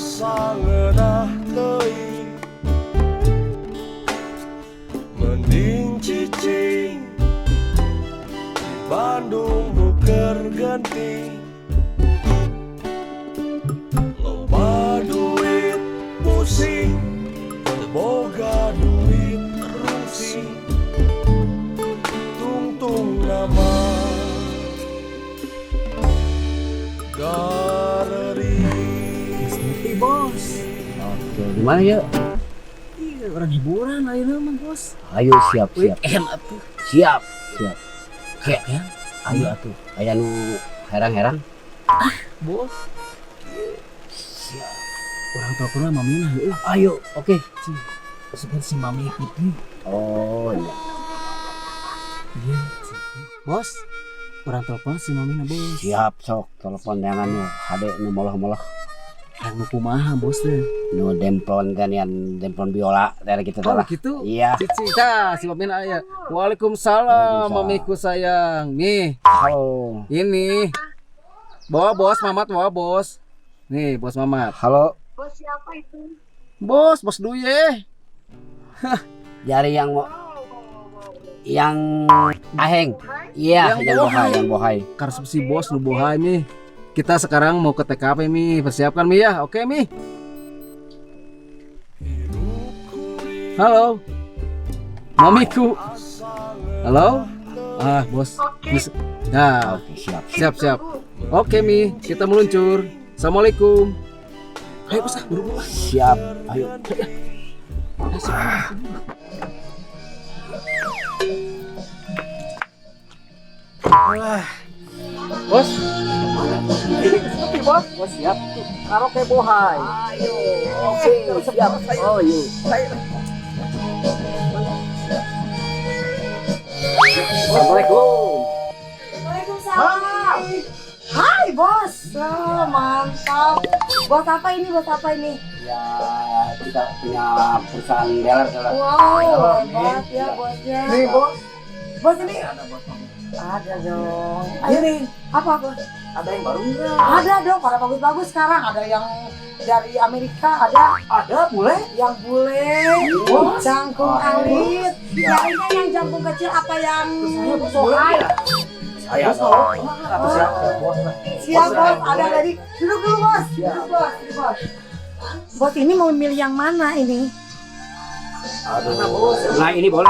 asa ngeunah teuing mending cicing di Bandung nuker genting loba duit pusing boga duit rusing tungtung nama galeri. Ngerti bos. Oke, gimana yuk? Iya, orang hiburan ayo mah bos. Ayo siap. Weekend atuh. Siap. Kayak ya, Ayo atuh. Aya nu herang-herang. bos. Siap. Orang tua kurang mami nah heuh. Ayo, oke. Seperti si mami ikut nih. Oh iya. Iya. Bos. Orang telepon si mami nah bos. Siap sok telepon jangan nu hade nu moloh-moloh. Yang nu kumaha bos teh. Nu demplon kan yang demplon biola dari kita Oh lah. gitu. Iya. Cici tah si mami aya. Waalaikumsalam mamiku sayang. Nih, Halo. ini. Bawa bos Mamat, bawa bos. Nih, bos Mamat. Halo. Bos siapa itu? Bos Duye. Jari yang aheng. Iya, yang bohai. Karsep si bos nu bohai nih. Kita sekarang mau ke TKP Mi. Persiapkan Mi ya. Oke Mi. Halo. Mamiku. Halo. Ah, bos. Nah, Oke, siap. siap. Oke Mi, kita meluncur. Assalamualaikum. Ayo bos, buru-buru. Siap. Ayo. Bos. Seperti bos. Bos siap. Karaoke bohai. Ayo. Oke, siap. Oh, iya. Assalamualaikum. Waalaikumsalam. Hai bos. Oh, mantap. Buat apa ini? Buat apa ini? Ya, kita punya perusahaan dealer. Wow, hebat ya bosnya. Nih bos. Bos ini ada dong. Ayo nih. Apa bos? Ada yang baru enggak? Ada dong. Pada bagus-bagus sekarang. Ada yang dari Amerika. Ada Boleh? yang bule. Jangkung alit. Yang ini yang jangkung kecil apa yang bohai? Saya Siap bos, ada tadi. Duduk dulu bos. Duduk bos, duduk bos. Bos ini mau milih yang mana ini? Nah, ini boleh.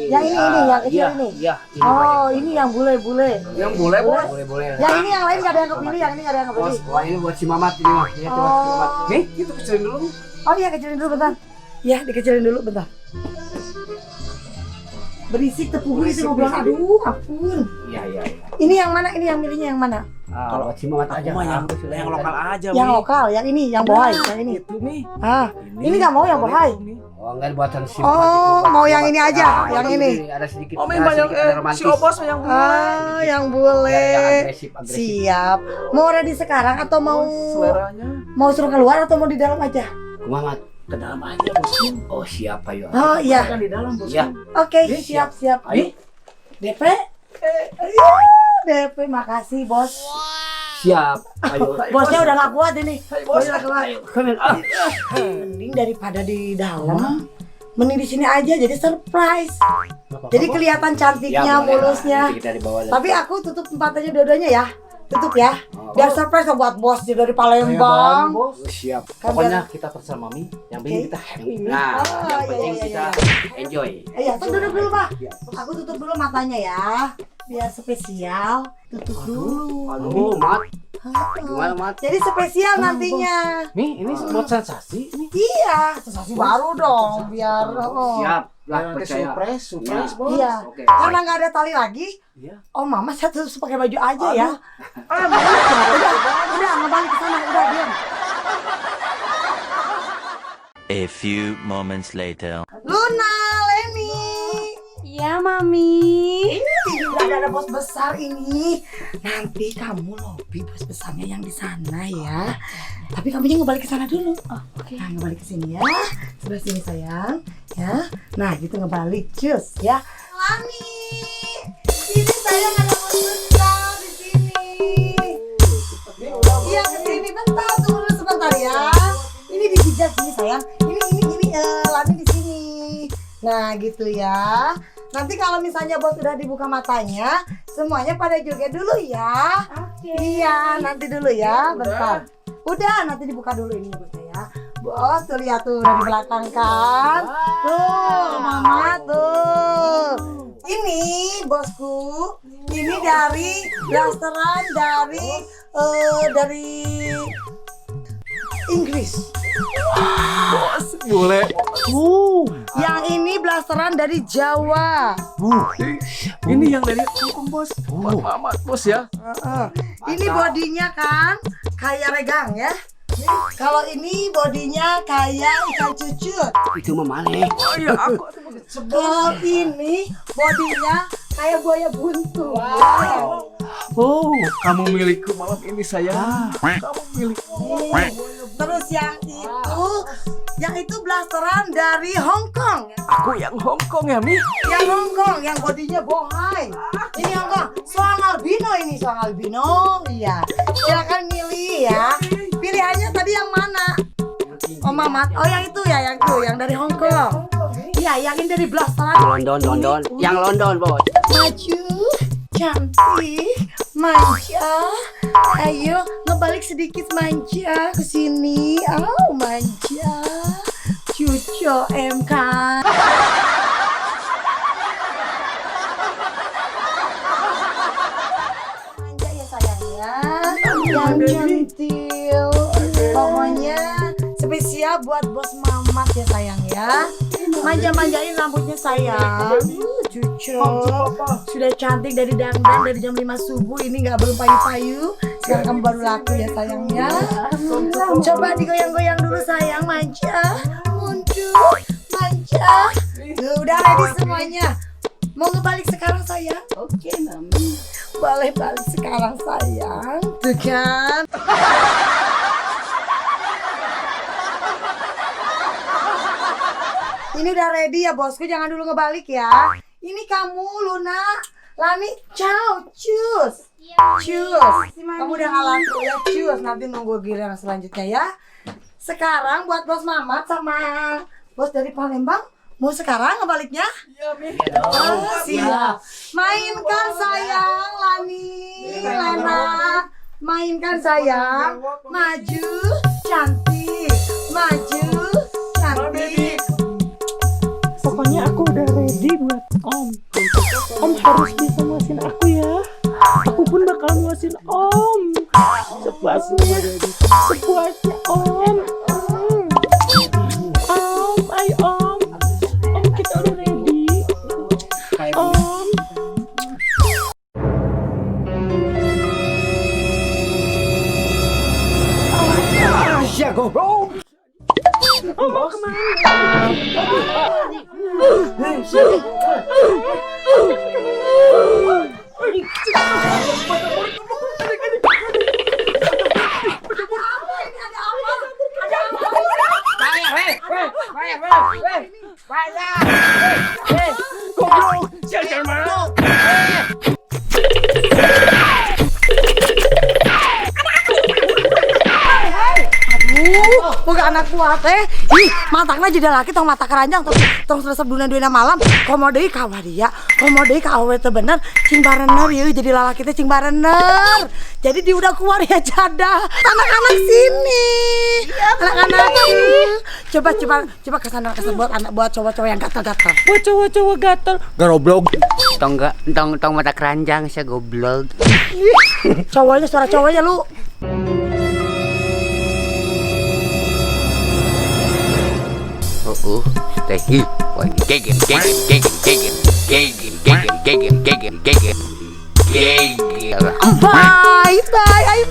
Yang ini, yang kecil ini. Iya, Oh, ini yang bule-bule. Yang boleh bos. boleh. Yang ini yang lain gak ada yang kepilih, yang ini gak ada yang kepilih. Wah, ini buat si Mamat ini mah. Ya, coba si Mamat. Nih, itu kecilin dulu. Oh iya, kecilin dulu bentar. Ya, dikecilin dulu bentar. Berisik tepuh itu ngobrol. Aduh, ampun. Iya. Ini yang mana? Ini yang milihnya yang mana? Kalau buat si Mamat aja. Mah yang lokal aja. Yang lokal, yang ini, yang bohai, yang ini. Itu nih. Ah, ini nggak mau yang bohai. Oh, enggak buatan si Oh, Mamat itu. mau yang ini aja, Ah, yang ini. Ada sedikit. Oh, memang yang si Obos yang Ah, yang bule. agresif. Siap. Mau ready sekarang atau mau seleranya mau suruh keluar atau mau di dalam aja? Mamat. ke dalam aja bosku. Oh, siapa ya? Oh iya. Kan di dalam bosku. Iya. Oke, siap. Ayo. DP? Iya, DP. Makasih, Bos. Siap. Ayo. Bosnya udah gak kuat ini. Bosnya udah kuat. Ah. Mending daripada di dalam, mending di sini aja jadi surprise. Jadi kelihatan cantiknya, mulusnya. Kita di bawah. Tapi aku tutup matanya dua-duanya ya. Tutup ya. Biar surprise buat bos dari Bang, Palembang. bos. Siap. Pokoknya kita terserah mami. Yang penting Oke. kita happy. Nah, Oh, yang iya, penting iya, kita enjoy. Iya, tuh duduk dulu, Pak. Aku tutup dulu matanya ya. Biar spesial. Tutup dulu. Aduh, Mat. Gimana, Mat? Jadi spesial nantinya. Nih, ini buat sensasi nih. Iya, sensasi baru dong. Biar Siap. Lah, Nanti percaya. surprise, bos. Iya. Oke. Karena nggak ada tali lagi. Iya. Oh, Mama saya terus pakai baju aja ya. Udah nggak balik ke sana. Udah diam. A few moments later. Luna, Leni. Iya, Mami. Ini udah ada bos besar ini. Nanti kamu lobby bos besarnya yang di sana ya. Tapi kamunya ngebalik ke sana dulu. Oh, oke. Nah, ngebalik ke sini ya. Sebelah sini sayang, ya. Nah, gitu ngebalik. Cus ya. Lani. Ini sayang ada bos besar di sini. Iya, ke sini bentar, tunggu dulu sebentar ya. lihat sini sayang. Ini Lani di sini. Nah gitu ya. Nanti kalau misalnya bos udah dibuka matanya, semuanya pada joget dulu ya. Oke. Iya, nanti dulu ya, bentar. Udah, nanti dibuka dulu ini bos ya. Bos tuh lihat tuh dari belakang kan. Tuh, mama tuh. Ini bosku, ini dari blasteran dari Inggris. Bos, boleh. Yang ini blasteran dari Jawa. Ini yang dari Hongkong, bos. Buat Mamat, bos ya. Ini bodinya kan kayak regang ya. Kalau ini bodinya kayak ikan cucut. Itu mah malih. Oh iya, aku. Kalau ini bodinya kayak buaya buntu. Wow. Oh, kamu milikku malam ini sayang. Kamu milikku. Terus yang itu blasteran dari Hong Kong. Aku yang Hongkong ya, Mi. Yang Hong Kong, yang bodinya bohai. Ini Hong Kong, soang albino ini, soang albino. Iya. Silakan milih ya. Pilihannya tadi yang mana? Oh Mamat, oh yang itu ya, yang dari Hong Kong. Iya, yang ini dari blasteran. London. Yang London, bos. Maju, cantik, manja. Ayo ngebalik sedikit manja ke sini. Oh manja, cuco MK. Manja ya sayang ya, yang centil. Pokoknya spesial buat bos Mamat ya sayang ya. Manja-manjain rambutnya sayang. Cucu sudah cantik dari dandan dari jam 5 subuh ini nggak belum payu-payu. Sekarang kamu baru laku ya sayang ya. Coba digoyang-goyang dulu sayang, manja, mundur, manja. Tuh, udah ready semuanya. Mau ngebalik sekarang sayang? Oke, Mami. Boleh balik sekarang sayang. Tuh kan. Ini udah ready ya bosku, jangan dulu ngebalik ya. Ini kamu Luna, Lani, ciao, cus. Cus. Kamu udah ngalah tuh ya, cus. Nanti nunggu giliran selanjutnya ya. Sekarang buat bos Mamat sama bos dari Palembang, mau sekarang ngebaliknya? Iya, Mi. Siap. Mainkan sayang, Lani, Lena. Mainkan sayang. Maju, cantik. Maju, cantik. Pokoknya aku udah ready buat Om. Om harus bisa muasin aku ya. Aku pun bakal muasin Om. Sepuasnya Om. Om, ayo Om. Om kita udah ready. Om. Asia goblok. Om mau kemana? Goblok. Jangan mana? Bukan anak kuat ih matakna jadi laki tong mata keranjang tong resep duna malam komo deui ka dia komo deui ka awewe teh bener cing barener yeuh jadi lalaki teh cing barener jadi di udah keluar ya jada anak-anak sini anak-anak coba kesana buat cowok-cowok yang gatal-gatal Buat cowok-cowok gatel. Goblok. Tong mata keranjang saya goblok. cowoknya suara cowoknya lu Tehi. Wah, gegen. bye ayo